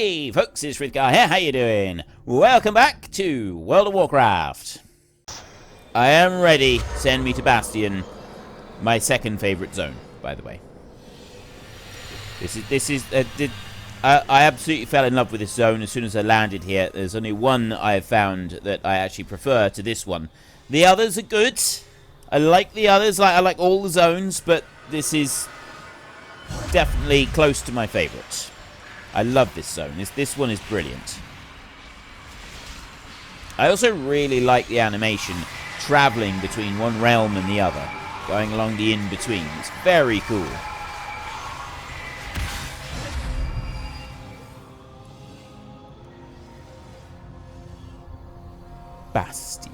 Hey folks, it's Frith Guardians here, how you doing? Welcome back to World of Warcraft. I am ready, send me to Bastion, my second favourite zone, by the way. I absolutely fell in love with this zone as soon as I landed here. There's only one I have found that I actually prefer to this one. The others are good. I like the others, I like all the zones, but this is definitely close to my favourite. I love this zone. This one is brilliant. I also really like the animation travelling between one realm and the other, going along the in-between. It's very cool. Bastion.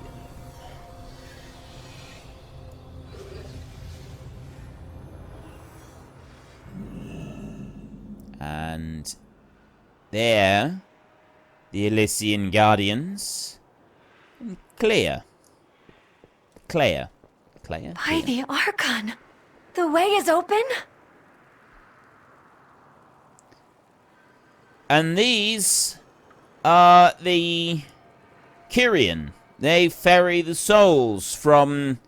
And there, the Elysian Guardians. Claire. By the Archon, the way is open? And these are the Kirian. They ferry the souls from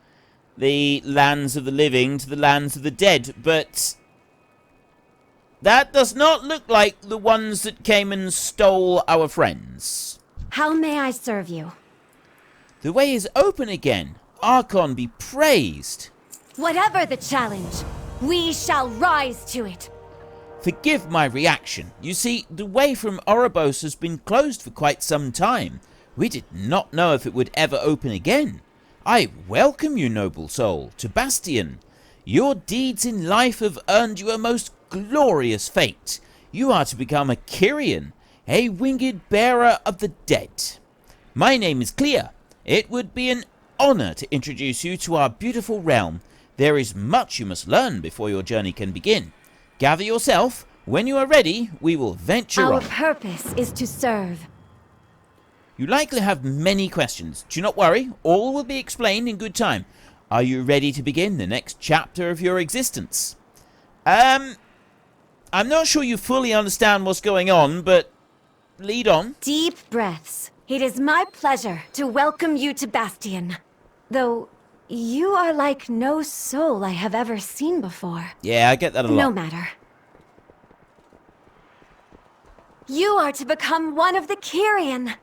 the lands of the living to the lands of the dead, but that does not look like the ones that came and stole our friends. How may I serve you? The way is open again. Archon be praised. Whatever the challenge, we shall rise to it. Forgive my reaction. You see, the way from Oribos has been closed for quite some time. We did not know if it would ever open again. I welcome you, noble soul, to Bastion. Your deeds in life have earned you a most glorious fate. You are to become a Kirian, a winged bearer of the dead. My name is Claire. It would be an honor to introduce you to our beautiful realm. There is much you must learn before your journey can begin. Gather yourself. When you are ready, we will venture on. Our purpose is to serve. You likely have many questions. Do not worry. All will be explained in good time. Are you ready to begin the next chapter of your existence? I'm not sure you fully understand what's going on, but lead on. Deep breaths. It is my pleasure to welcome you to Bastion. Though, you are like no soul I have ever seen before. Yeah, I get that a lot. No matter. You are to become one of the Kirian.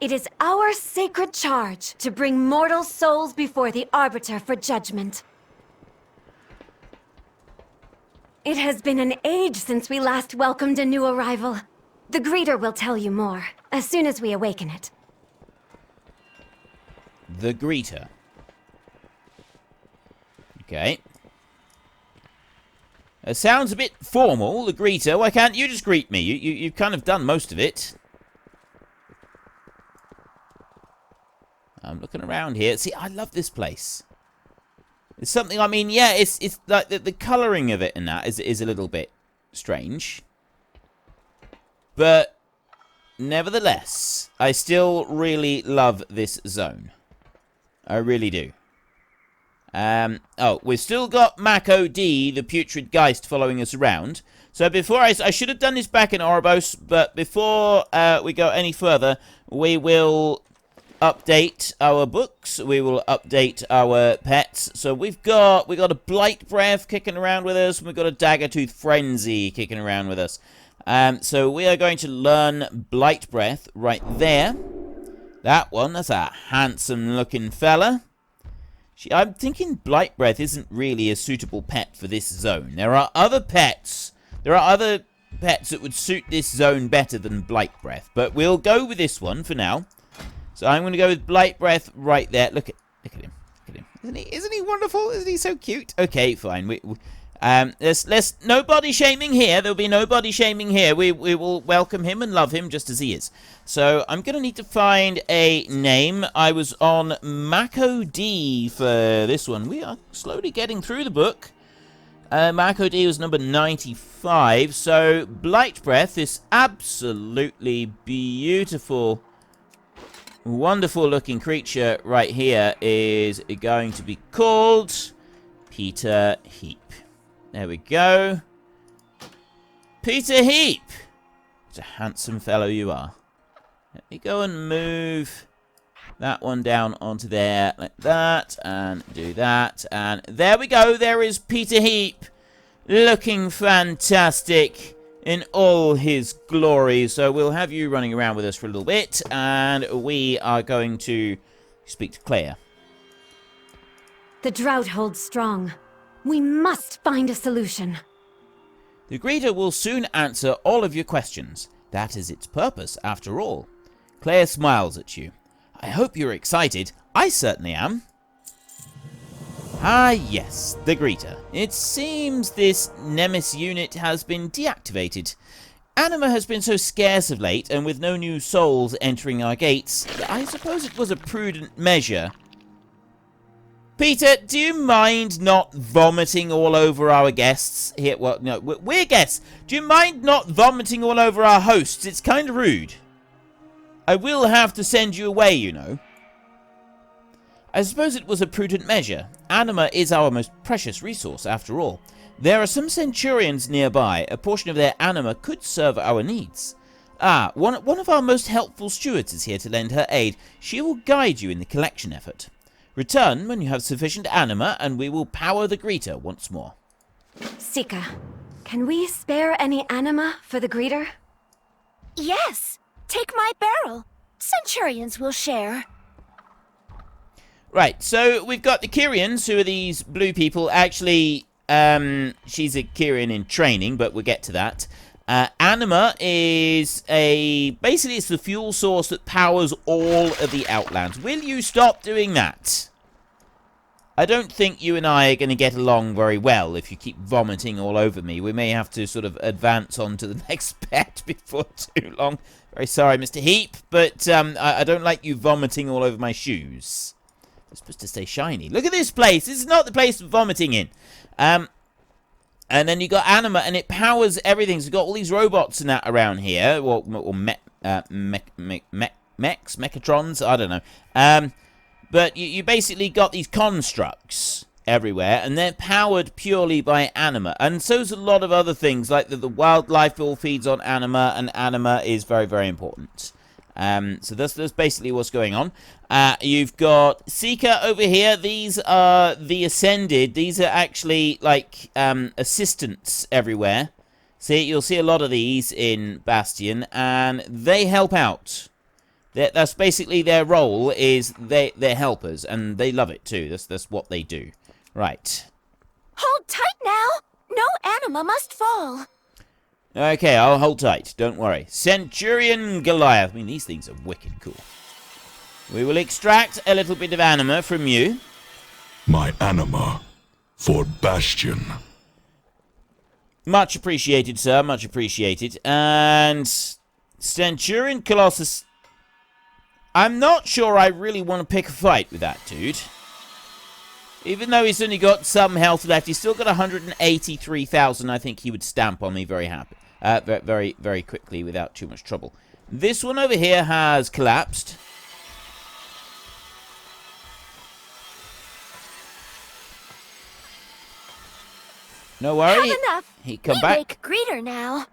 It is our sacred charge to bring mortal souls before the Arbiter for judgment. It has been an age since we last welcomed a new arrival. The greeter will tell you more, as soon as we awaken it. The greeter. Okay. It sounds a bit formal, the greeter. Why can't you just greet me? You've kind of done most of it. I'm looking around here. See, I love this place. It's something, I mean, yeah, it's like the colouring of it and that is a little bit strange. But nevertheless, I still really love this zone. I really do. Oh, we've still got Mako D, the putrid geist, following us around. So before I should have done this back in Oribos, but before we go any further, we will update our books. We will update our pets. So we've got a Blight Breath kicking around with us, and we've got a Daggertooth Frenzy kicking around with us. So we are going to learn Blight Breath right there. That one, that's a handsome looking fella. I'm thinking Blight Breath isn't really a suitable pet for this zone. There are other pets that would suit this zone better than Blight Breath, but we'll go with this one for now. So I'm going to go with Blight Breath right there. Look at him. Look at him. Isn't he wonderful? Isn't he so cute? Okay, fine. Let's no body shaming here. There'll be no body shaming here. We will welcome him and love him just as he is. So I'm going to need to find a name. I was on Mako D for this one. We are slowly getting through the book. Mako D was number 95. So Blight Breath, this absolutely beautiful, wonderful looking creature right here, is going to be called Peter Heap. There we go. Peter Heap. What a handsome fellow you are. Let me go and move that one down onto there like that, and do that, and there we go. There is Peter Heap, looking fantastic in all his glory. So we'll have you running around with us for a little bit, and we are going to speak to Claire. The drought holds strong. We must find a solution. The greeter will soon answer all of your questions. That is its purpose, after all. Claire smiles at you. I hope you're excited. I certainly am. Ah, yes, the greeter. It seems this Nemesis unit has been deactivated. Anima has been so scarce of late, and with no new souls entering our gates, I suppose it was a prudent measure. Peter, do you mind not vomiting all over our guests? Here, well, no, we're guests. Do you mind not vomiting all over our hosts? It's kind of rude. I will have to send you away, you know. I suppose it was a prudent measure. Anima is our most precious resource, after all. There are some centurions nearby. A portion of their anima could serve our needs. Ah, one of our most helpful stewards is here to lend her aid. She will guide you in the collection effort. Return when you have sufficient anima, and we will power the greeter once more. Sika, can we spare any anima for the greeter? Yes, take my barrel. Centurions will share. Right, so we've got the Kirians, who are these blue people. Actually, she's a Kyrian in training, but we'll get to that. Anima is basically it's the fuel source that powers all of the Outlands. Will you stop doing that? I don't think you and I are going to get along very well if you keep vomiting all over me. We may have to sort of advance on to the next pet before too long. Very sorry, Mr. Heap, but I don't like you vomiting all over my shoes. They're supposed to stay shiny. Look at this place. This is not the place for vomiting in. And then you got Anima, and it powers everything. So you've got all these robots and that around here. Or Mechatrons? I don't know. But you basically got these constructs everywhere, and they're powered purely by Anima. And so's a lot of other things, like the wildlife all feeds on Anima, and Anima is very, very important. So that's basically what's going on. You've got Seeker over here. These are the Ascended. These are actually like assistants everywhere. See, you'll see a lot of these in Bastion, and they help out. That's basically their role. Is they're helpers, and they love it too. That's what they do. Right. Hold tight now. No anima must fall. Okay, I'll hold tight. Don't worry. Centurion Goliath. I mean, these things are wicked cool. We will extract a little bit of anima from you. My anima for Bastion. Much appreciated, sir. Much appreciated. And Centurion Colossus. I'm not sure I really want to pick a fight with that dude. Even though he's only got some health left, he's still got 183,000. I think he would stamp on me very happy. Very, very quickly without too much trouble. This one over here has collapsed. No worry. Have enough. He come we back. Make greeter now.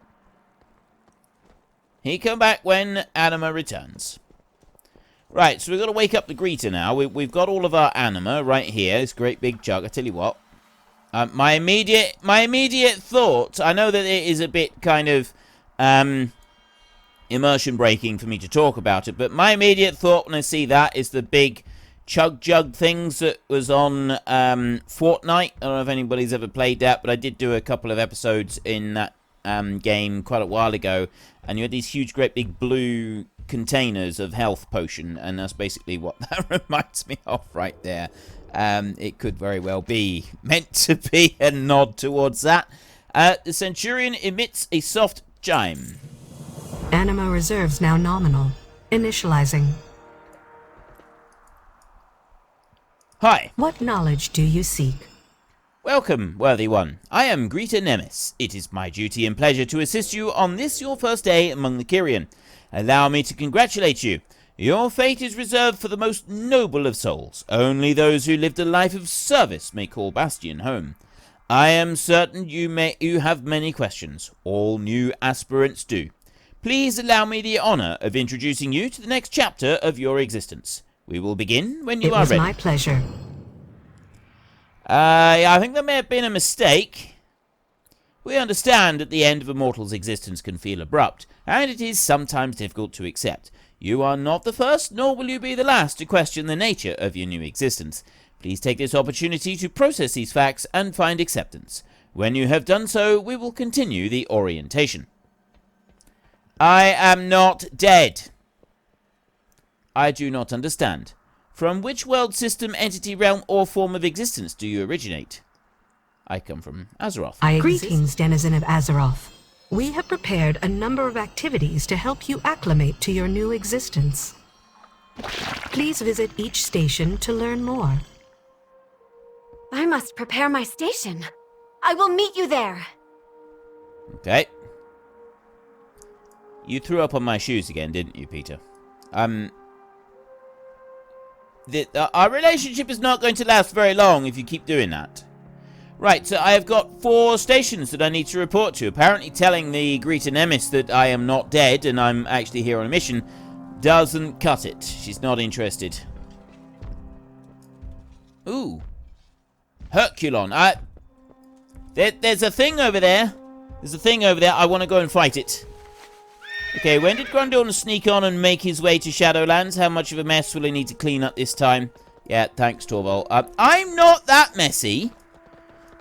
He come back when anima returns. Right, so we've got to wake up the greeter now. We've got all of our anima right here. This great big jug. I tell you what. My immediate thought, I know that it is a bit kind of immersion breaking for me to talk about it, but my immediate thought when I see that is the big chug jug things that was on Fortnite. I don't know if anybody's ever played that, but I did do a couple of episodes in that game quite a while ago, and you had these huge great big blue containers of health potion, and that's basically what that reminds me of right there. It could very well be meant to be a nod towards that. The Centurion emits a soft chime. Anima reserves now nominal. Initializing. Hi. What knowledge do you seek? Welcome, worthy one. I am Greeter Nemes. It is my duty and pleasure to assist you on this your first day among the Kirian. Allow me to congratulate you. Your fate is reserved for the most noble of souls. Only those who lived a life of service may call Bastion home. I am certain you have many questions. All new aspirants do. please allow me the honor of introducing you to the next chapter of your existence. We will begin when you are ready. It was my pleasure. I think there may have been a mistake. We understand that the end of a mortal's existence can feel abrupt, and it is sometimes difficult to accept. You are not the first, nor will you be the last to question the nature of your new existence. Please take this opportunity to process these facts and find acceptance. When you have done so, we will continue the orientation. I am not dead. I do not understand. From which world system, entity, realm, or form of existence do you originate? I come from Azeroth. Greetings, denizen of Azeroth. We have prepared a number of activities to help you acclimate to your new existence. Please visit each station to learn more. I must prepare my station. I will meet you there. Okay. You threw up on my shoes again, didn't you, Peter? Our relationship is not going to last very long if you keep doing that. Right, so I have got 4 stations that I need to report to. Apparently telling the Greta Nemes that I am not dead and I'm actually here on a mission doesn't cut it. She's not interested. Ooh. Herculon. There's a thing over there. There's a thing over there. I want to go and fight it. Okay, when did Grundorn sneak on and make his way to Shadowlands? How much of a mess will he need to clean up this time? Yeah, thanks, Torvald. I'm not that messy.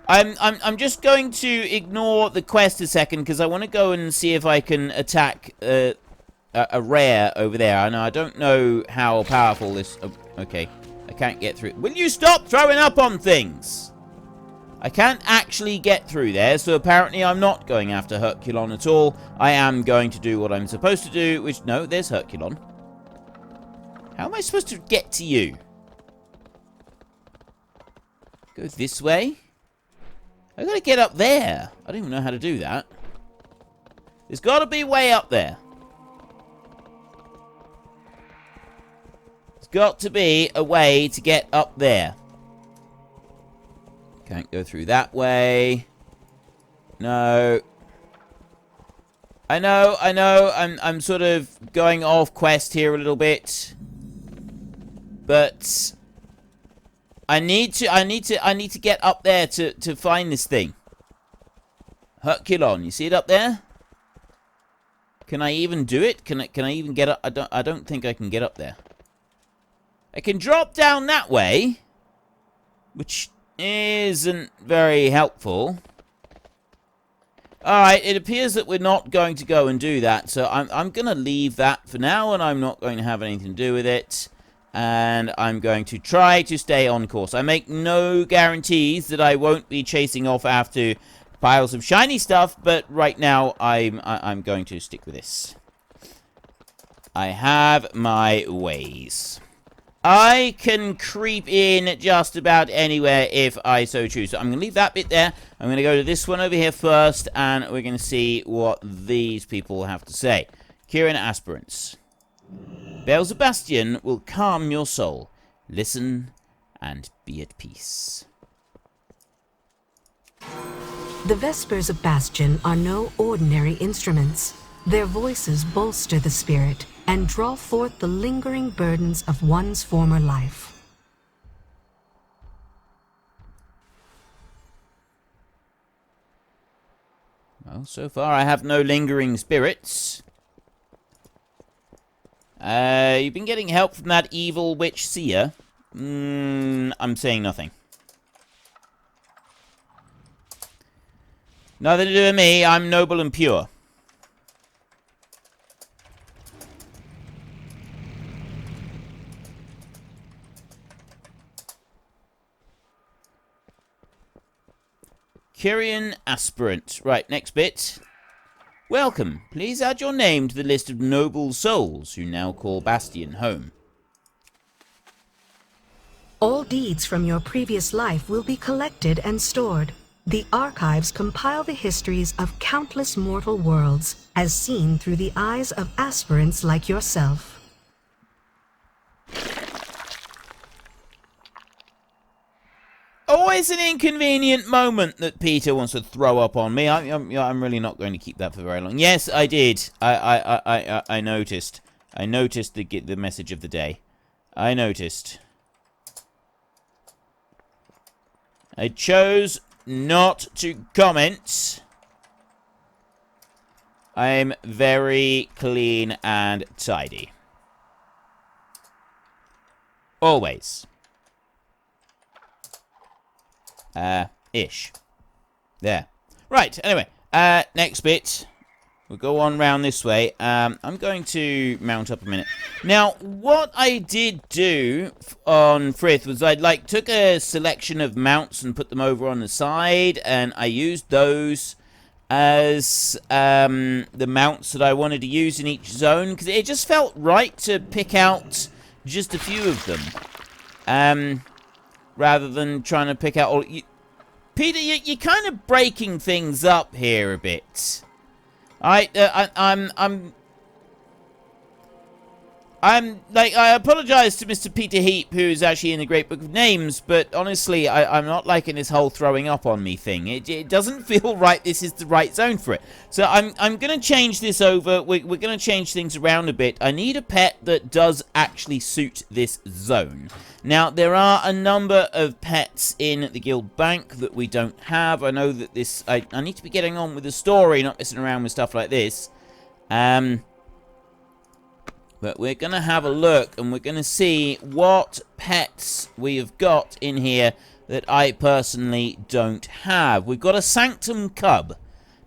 I'm just going to ignore the quest a second because I want to go and see if I can attack a rare over there. I don't know how powerful this... okay, I can't get through. Will you stop throwing up on things? I can't actually get through there, so apparently I'm not going after Herculon at all. I am going to do what I'm supposed to do, which... No, there's Herculon. How am I supposed to get to you? Go this way? I gotta get up there. I don't even know how to do that. There's gotta be a way up there. There's got to be a way to get up there. Can't go through that way. No. I know. I'm sort of going off quest here a little bit. But I need to get up there to find this thing. Herculon, you see it up there? Can I even do it? Can I even get up? I don't think I can get up there. I can drop down that way, which isn't very helpful. Alright, it appears that we're not going to go and do that, so I'm going to leave that for now, and I'm not going to have anything to do with it. And I'm going to try to stay on course. I make no guarantees that I won't be chasing off after piles of shiny stuff, but right now I'm going to stick with this. I have my ways. I can creep in just about anywhere if I so choose. So I'm going to leave that bit there. I'm going to go to this one over here first, and we're going to see what these people have to say. Kyrian aspirants. Bells of Bastion will calm your soul. Listen and be at peace. The Vespers of Bastion are no ordinary instruments. Their voices bolster the spirit and draw forth the lingering burdens of one's former life. Well, so far I have no lingering spirits. You've been getting help from that evil witch seer. I'm saying nothing. Nothing to do with me. I'm noble and pure. Kyrian aspirant. Right, next bit. Welcome. Please add your name to the list of noble souls who now call Bastion home. All deeds from your previous life will be collected and stored. The archives compile the histories of countless mortal worlds, as seen through the eyes of aspirants like yourself. Oh, always an inconvenient moment that Peter wants to throw up on me. I'm really not going to keep that for very long. Yes, I did. I noticed. I noticed the message of the day. I noticed. I chose not to comment. I'm very clean and tidy. Always. Ish. There. Right, anyway. Next bit. We'll go on round this way. I'm going to mount up a minute. Now, what I did do on Frith was I, took a selection of mounts and put them over on the side, and I used those as the mounts that I wanted to use in each zone, because it just felt right to pick out just a few of them. Rather than trying to pick out all... Peter, you're kind of breaking things up here a bit. I apologize to Mr. Peter Heap, who is actually in the Great Book of Names, but honestly, I'm not liking this whole throwing up on me thing. It doesn't feel right. This is the right zone for it. So I'm going to change this over. We're going to change things around a bit. I need a pet that does actually suit this zone. Now, there are a number of pets in the guild bank that we don't have. I know that this... I need to be getting on with the story, not messing around with stuff like this. But we're going to have a look, and we're going to see what pets we have got in here that I personally don't have. We've got a Sanctum Cub.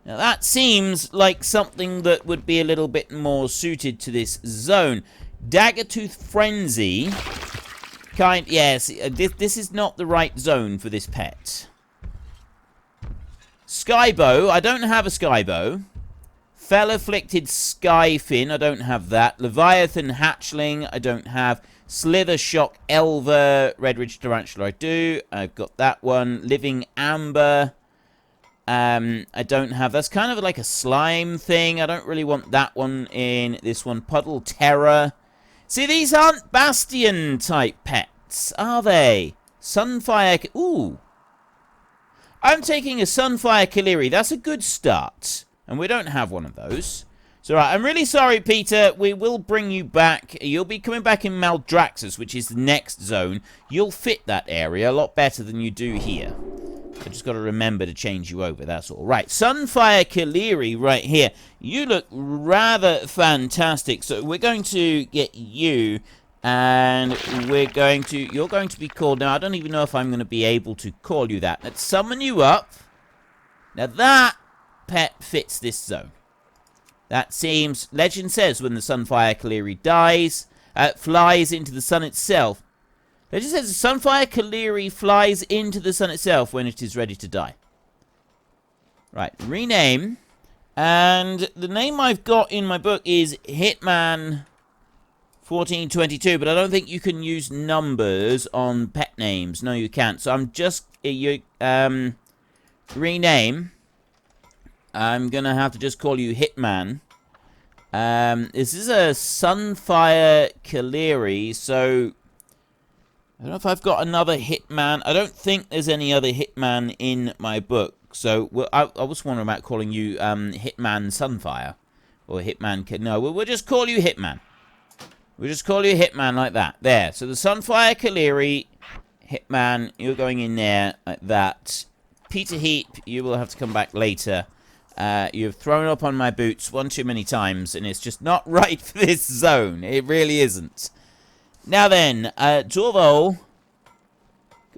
Now, that seems like something that would be a little bit more suited to this zone. Daggertooth Frenzy... Yes, this is not the right zone for this pet. Skybow, I don't have a Skybow. Fell-afflicted Skyfin, I don't have that. Leviathan Hatchling, I don't have. Slithershock Elver, Redridge Tarantula, I do. I've got that one. Living Amber, I don't have. That's kind of like a slime thing. I don't really want that one in this one. Puddle Terror. See, these aren't Bastion-type pets, are they? Sunfire... Ooh. I'm taking a Sunfire Kaliri. That's a good start. And we don't have one of those. So, right, I'm really sorry, Peter. We will bring you back. You'll be coming back in Maldraxxus, which is the next zone. You'll fit that area a lot better than you do here. I just got to remember to change you over, that's all. Right, Sunfire Kaliri right here. You look rather fantastic. So we're going to get you, and you're going to be called... Now, I don't even know if I'm going to be able to call you that. Let's summon you up. Now, that pet fits this zone. That seems... Legend says when the Sunfire Kaliri dies, flies into the sun itself. It just says the Sunfire Kaliri flies into the sun itself when it is ready to die. Right, rename. And the name I've got in my book is Hitman 1422, but I don't think you can use numbers on pet names. No, you can't. So I'm just... rename. I'm going to have to just call you Hitman. This is a Sunfire Kaliri, so... I don't know if I've got another Hitman. I don't think there's any other Hitman in my book. So, I was wondering about calling you Hitman Sunfire. Or Hitman... No, we'll just call you Hitman. We'll just call you Hitman like that. There. So, the Sunfire Kaliri, Hitman, you're going in there like that. Peter Heap, you will have to come back later. You've thrown up on my boots one too many times, and it's just not right for this zone. It really isn't. Now then, Torvald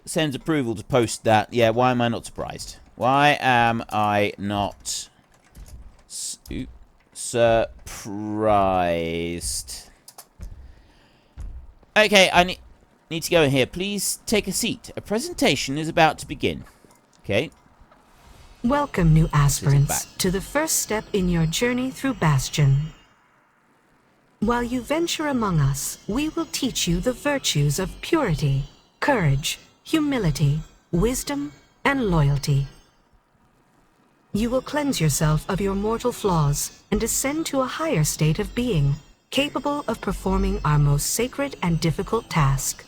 sends approval to post that. Yeah, why am I not surprised? Why am I not surprised? Okay, I need to go in here. Please take a seat. A presentation is about to begin. Okay. Welcome, new aspirants, to the first step in your journey through Bastion. While you venture among us, we will teach you the virtues of purity, courage, humility, wisdom, and loyalty. You will cleanse yourself of your mortal flaws and ascend to a higher state of being, capable of performing our most sacred and difficult task.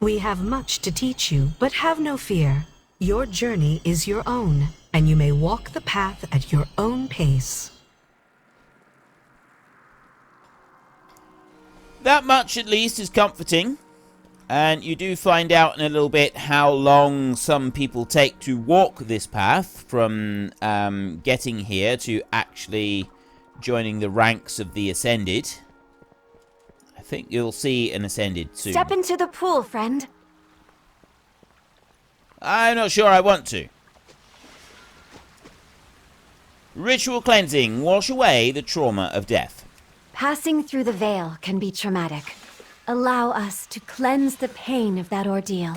We have much to teach you, but have no fear. Your journey is your own, and you may walk the path at your own pace. That much, at least, is comforting. And you do find out in a little bit how long some people take to walk this path from getting here to actually joining the ranks of the Ascended. I think you'll see an Ascended soon. Step into the pool, friend. I'm not sure I want to. Ritual cleansing. Wash away the trauma of death. Passing through the veil can be traumatic. Allow us to cleanse the pain of that ordeal.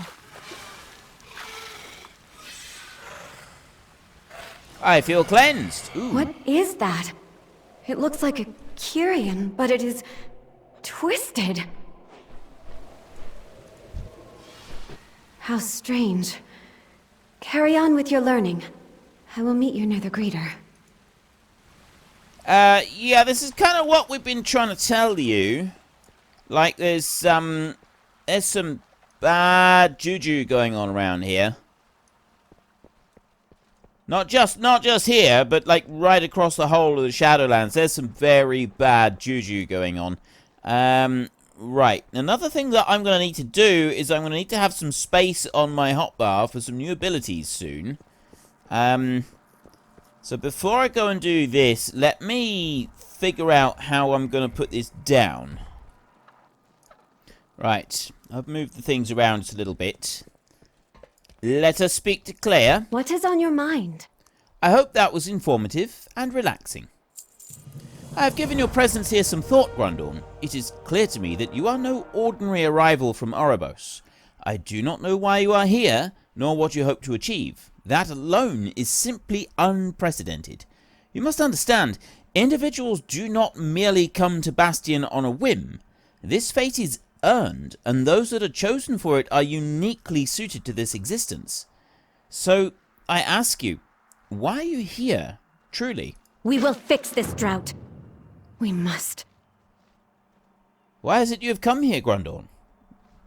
I feel cleansed. Ooh. What is that? It looks like a Kyrian, but it is twisted. How strange. Carry on with your learning. I will meet you near the greeter. Yeah, this is kind of what we've been trying to tell you. Like, there's some bad juju going on around here. Not just here, but like right across the whole of the Shadowlands. There's some very bad juju going on. Right. Another thing that I'm going to need to do is I'm going to need to have some space on my hotbar for some new abilities soon. So before I go and do this, let me figure out how I'm going to put this down. Right. I've moved the things around just a little bit. Let us speak to Claire. What is on your mind? I hope that was informative and relaxing. I have given your presence here some thought, Grundorn. It is clear to me that you are no ordinary arrival from Oribos. I do not know why you are here, nor what you hope to achieve. That alone is simply unprecedented. You must understand, individuals do not merely come to Bastion on a whim. This fate is earned, and those that are chosen for it are uniquely suited to this existence. So, I ask you, why are you here, truly? We will fix this drought. We must. Why is it you have come here, Grundorn?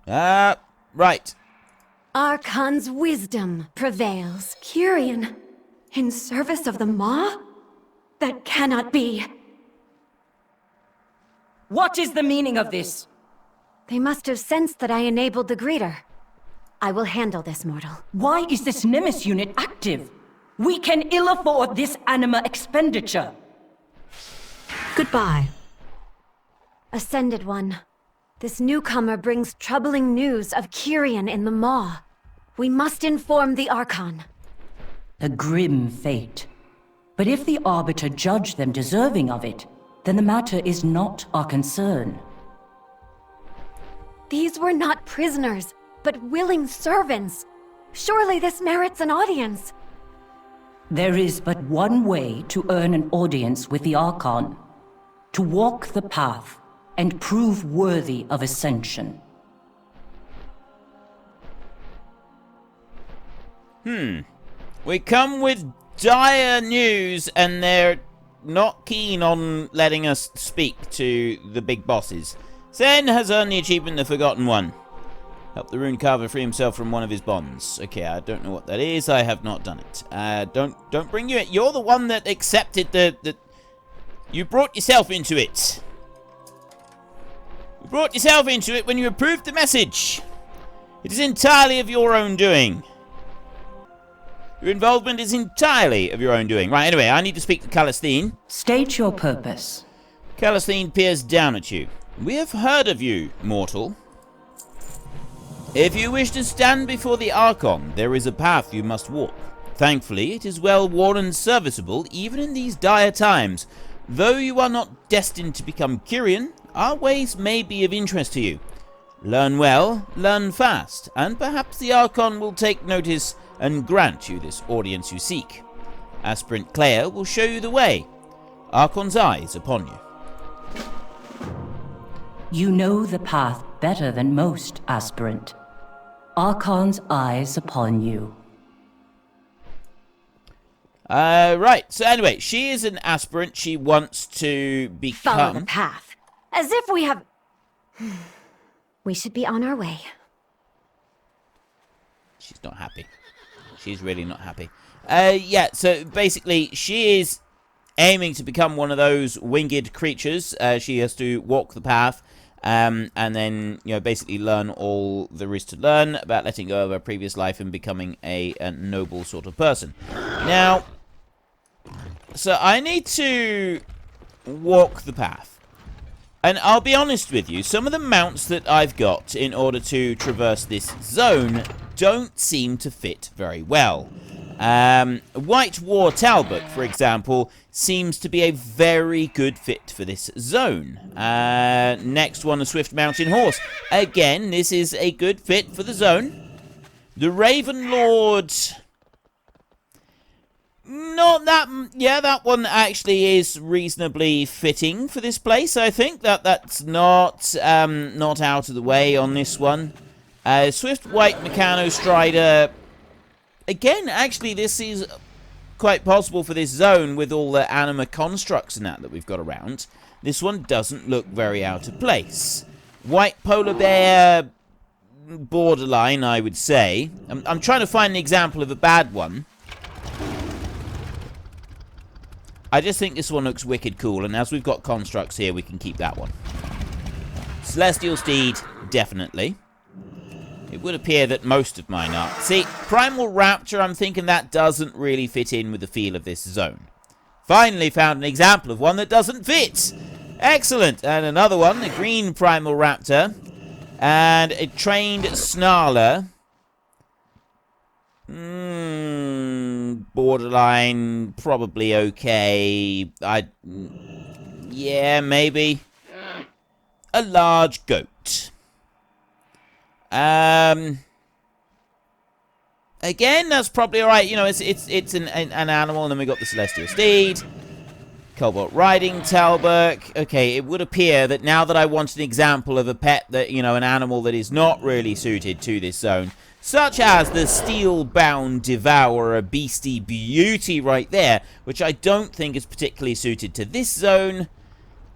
Right. Archon's wisdom prevails. Kyrian, in service of the Maw? That cannot be. What is the meaning of this? They must have sensed that I enabled the greeter. I will handle this, mortal. Why is this Nemesis unit active? We can ill afford this anima expenditure. Goodbye. Ascended One, this newcomer brings troubling news of Kyrian in the Maw. We must inform the Archon. A grim fate. But if the Arbiter judge them deserving of it, then the matter is not our concern. These were not prisoners, but willing servants. Surely this merits an audience. There is but one way to earn an audience with the Archon. To walk the path and prove worthy of ascension. We come with dire news, and they're not keen on letting us speak to the big bosses. Sen has earned the achievement The Forgotten One. Help the rune carver free himself from one of his bonds. Okay, I don't know what that is. I have not done it. Don't bring you it. You're the one that accepted the... You brought yourself into it. You brought yourself into it when you approved the message. It is entirely of your own doing. Your involvement is entirely of your own doing. Right, anyway, I need to speak to Calistine. State your purpose. Calistine peers down at you. We have heard of you, mortal. If you wish to stand before the Archon, there is a path you must walk. Thankfully, it is well worn and serviceable, even in these dire times. Though you are not destined to become Kirian, our ways may be of interest to you. Learn well, learn fast, and perhaps the Archon will take notice and grant you this audience you seek. Aspirant Claire will show you the way. Archon's eyes upon you. You know the path better than most, Aspirant. Archon's eyes upon you. Right, so anyway, she is an aspirant. She wants to Follow the become... path. As if we have... We should be on our way. She's not happy. She's really not happy. Yeah, so basically, she is aiming to become one of those winged creatures. She has to walk the path, and then, you know, basically learn all there is to learn about letting go of her previous life and becoming a noble sort of person. Now, so I need to walk the path. And I'll be honest with you, some of the mounts that I've got in order to traverse this zone don't seem to fit very well. White War Talbot, for example, seems to be a very good fit for this zone. Next one, a Swift Mountain Horse. Again, this is a good fit for the zone. The Raven Lord... Not that... Yeah, that one actually is reasonably fitting for this place, I think. That's not out of the way on this one. Swift White Meccano Strider... Again, actually, this is quite possible for this zone with all the anima constructs and that we've got around. This one doesn't look very out of place. White Polar Bear... borderline, I would say. I'm trying to find an example of a bad one. I just think this one looks wicked cool, and as we've got constructs here, we can keep that one. Celestial Steed, definitely. It would appear that most of mine are. See, Primal Raptor, I'm thinking that doesn't really fit in with the feel of this zone. Finally found an example of one that doesn't fit! Excellent! And another one, a green Primal Raptor. And a trained Snarler. Borderline, probably okay. Yeah, maybe. A large goat. Again, that's probably alright. You know, it's an animal, and then we got the Celestial Steed. Cobalt Riding Talbot. Okay, it would appear that now that I want an example of a pet that, you know, an animal that is not really suited to this zone, such as the Steel-Bound Devourer Beastie Beauty right there, which I don't think is particularly suited to this zone.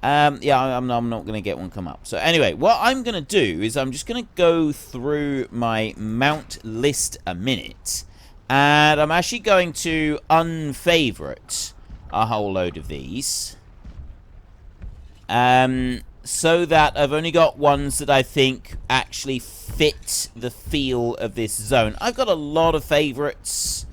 Yeah, I'm not going to get one come up. So anyway, what I'm going to do is I'm just going to go through my mount list a minute. And I'm actually going to unfavorite a whole load of these. So that I've only got ones that I think actually fit the feel of this zone. I've got a lot of favorites,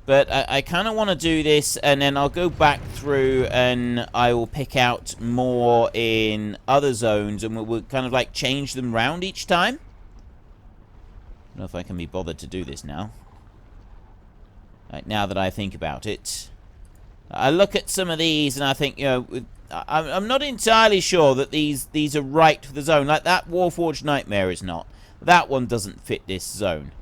but I kind of want to do this, and then I'll go back through and I will pick out more in other zones, and we'll kind of like change them around each time. I don't know if I can be bothered to do this now. Like, now that I think about it. I look at some of these and I think, you know, I'm not entirely sure that these are right for the zone. Like that Warforged Nightmare is not. That one doesn't fit this zone.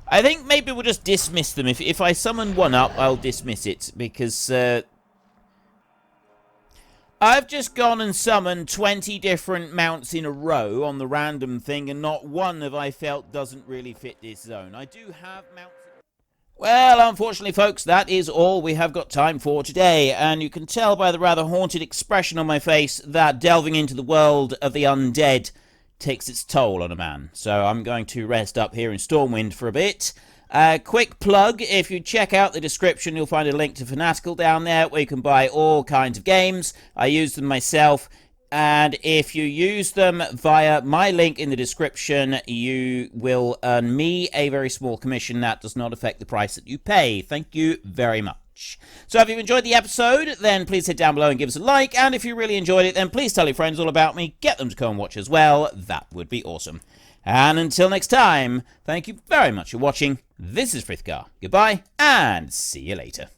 I think maybe we'll just dismiss them. If I summon one up, I'll dismiss it. Because I've just gone and summoned 20 different mounts in a row on the random thing, and not one have I felt doesn't really fit this zone. I do have mounts... Well, unfortunately, folks, that is all we have got time for today, and you can tell by the rather haunted expression on my face that delving into the world of the undead takes its toll on a man. So I'm going to rest up here in Stormwind for a bit. Quick plug, if you check out the description, you'll find a link to Fanatical down there, where you can buy all kinds of games. I use them myself. And if you use them via my link in the description, you will earn me a very small commission. That does not affect the price that you pay. Thank you very much. So if you've enjoyed the episode, then please hit down below and give us a like. And if you really enjoyed it, then please tell your friends all about me. Get them to come and watch as well. That would be awesome. And until next time, thank you very much for watching. This is Frith Guardians. Goodbye, and see you later.